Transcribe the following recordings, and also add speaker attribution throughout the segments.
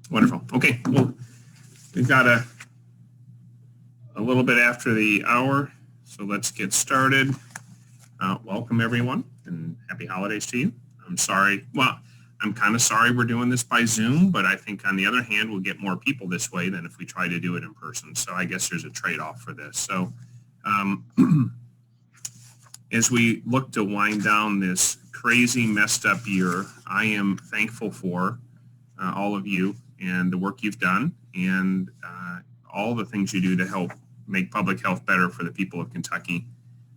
Speaker 1: Wonderful. Okay, well, we've got a little bit after the hour, so let's get started. Welcome, everyone, and happy holidays to you. I'm sorry. Well, I'm kind of sorry we're doing this by Zoom, but I think on the other hand, we'll get more people this way than if we try to do it in person. So I guess there's a trade-off for this. So as we look to wind down this crazy, messed up year, I am thankful for all of you and the work you've done and all the things you do to help make public health better for the people of Kentucky.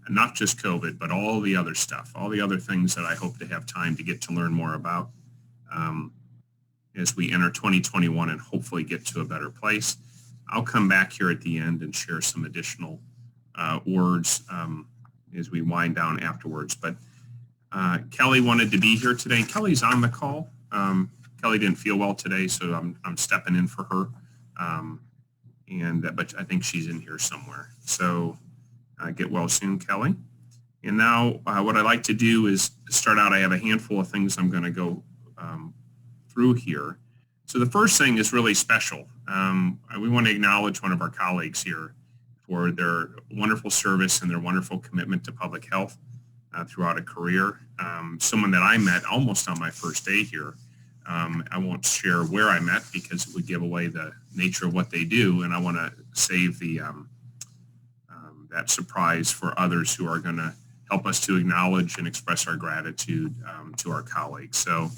Speaker 1: And not just COVID, but all the other stuff, all the other things that I hope to have time to get to learn more about as we enter 2021 and hopefully get to a better place. I'll come back here at the end and share some additional words as we wind down afterwards. But Kelly wanted to be here today. Kelly's on the call. Kelly didn't feel well today, so I'm stepping in for her. But I think she's in here somewhere. So get well soon, Kelly. And now what I'd like to do is start out. I have a handful of things I'm going to go through here. So the first thing is really special. We want to acknowledge one of our colleagues here for their wonderful service and their wonderful commitment to public health throughout a career. Someone that I met almost on my first day here. I won't share where I met because it would give away the nature of what they do, and I want to save the that surprise for others who are going to help us to acknowledge and express our gratitude to our colleagues. So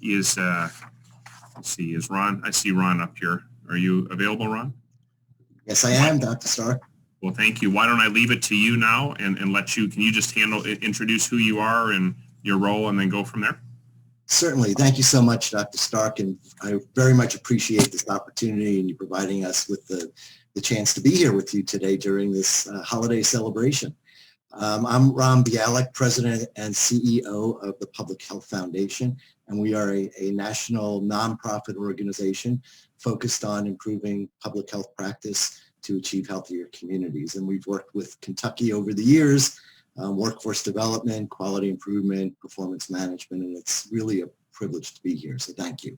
Speaker 1: he is, let's see, is Ron? I see Ron up here. Are you available, Ron?
Speaker 2: Yes, I am, Dr. Stark.
Speaker 1: Well, thank you. Why don't I leave it to you now and let you, can you just introduce who you are and your role and then go from there?
Speaker 2: Certainly. Thank you so much, Dr. Stark. And I very much appreciate this opportunity and you providing us with the chance to be here with you today during this holiday celebration. I'm Ron Bialik, President and CEO of the Public Health Foundation, and we are a national nonprofit organization focused on improving public health practice to achieve healthier communities. And we've worked with Kentucky over the years, workforce development, quality improvement, performance management, and it's really a privilege to be here, so thank you.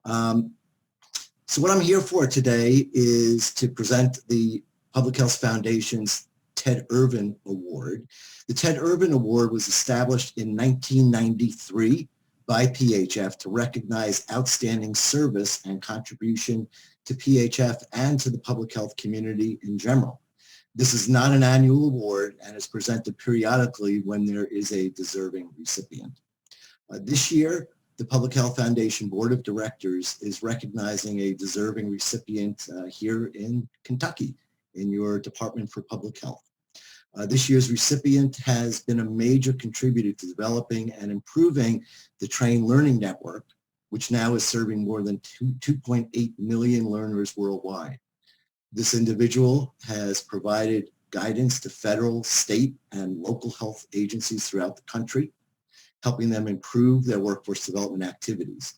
Speaker 2: So what I'm here for today is to present the Public Health Foundation's Ted Irving Award. The Ted Irving Award was established in 1993 by PHF to recognize outstanding service and contribution to PHF and to the public health community in general. This is not an annual award and is presented periodically when there is a deserving recipient. This year, the Public Health Foundation Board of Directors is recognizing a deserving recipient here in Kentucky in your Department for Public Health. This year's recipient has been a major contributor to developing and improving the Train Learning Network, which now is serving more than 2.8 million learners worldwide. This individual has provided guidance to federal, state, and local health agencies throughout the country, helping them improve their workforce development activities.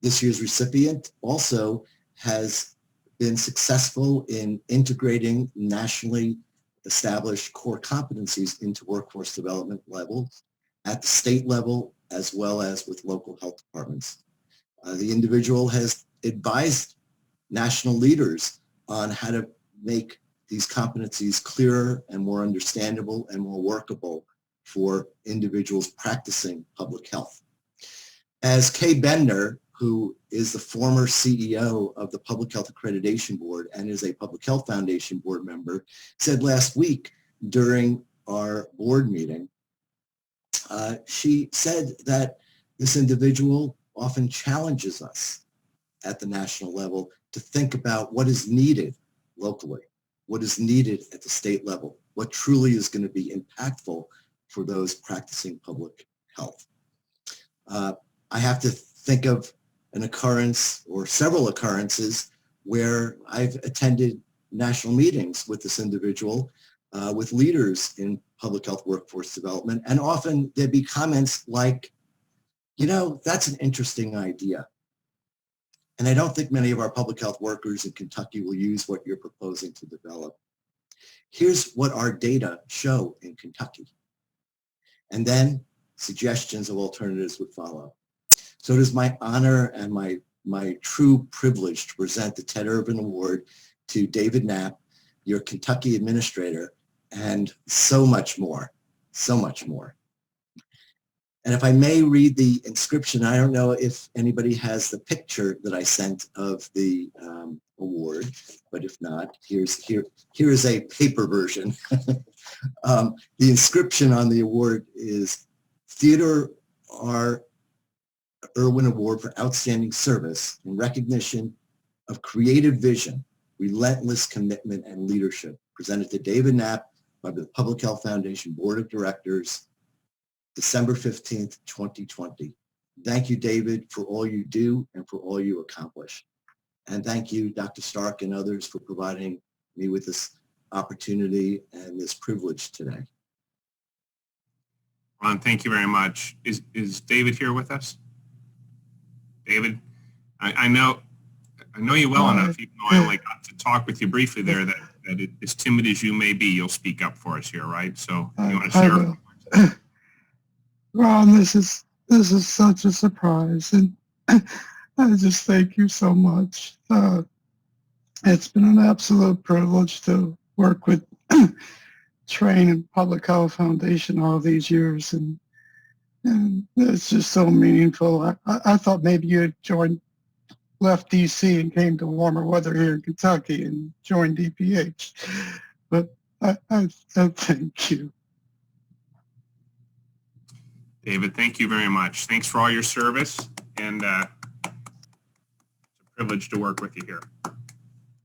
Speaker 2: This year's recipient also has been successful in integrating nationally established core competencies into workforce development levels at the state level as well as with local health departments. The individual has advised national leaders on how to make these competencies clearer and more understandable and more workable for individuals practicing public health. As Kay Bender, who is the former CEO of the Public Health Accreditation Board and is a Public Health Foundation board member, said last week during our board meeting, she said that this individual often challenges us at the national level to think about what is needed locally, what is needed at the state level, what truly is going to be impactful for those practicing public health. I have to think of an occurrence or several occurrences where I've attended national meetings with this individual, with leaders in public health workforce development, and often there'd be comments like, you know, that's an interesting idea. And I don't think many of our public health workers in Kentucky will use what you're proposing to develop. Here's what our data show in Kentucky. And then suggestions of alternatives would follow. So it is my honor and my my true privilege to present the Ted Irving Award to David Knapp, your Kentucky administrator, and so much more, so much more. And if I may read the inscription, I don't know if anybody has the picture that I sent of the award, but if not, here is a paper version. The inscription on the award is Theodore R. Irwin Award for Outstanding Service in recognition of creative vision, relentless commitment, and leadership, presented to David Knapp by the Public Health Foundation Board of Directors, December 15th, 2020. Thank you, David, for all you do and for all you accomplish. And thank you, Dr. Stark and others, for providing me with this opportunity and this privilege today.
Speaker 1: Ron, thank you very much. Is David here with us? David, I know you well enough, even though I only got to talk with you briefly there, that as timid as you may be, you'll speak up for us here, right? So you want to share?
Speaker 3: Ron, this is such a surprise, and I just thank you so much. It's been an absolute privilege to work with Train and Public Health Foundation all these years, and it's just so meaningful. I thought maybe you had left DC and came to warmer weather here in Kentucky and joined DPH, but I thank you.
Speaker 1: David, thank you very much. Thanks for all your service, and it's a privilege to work with you here.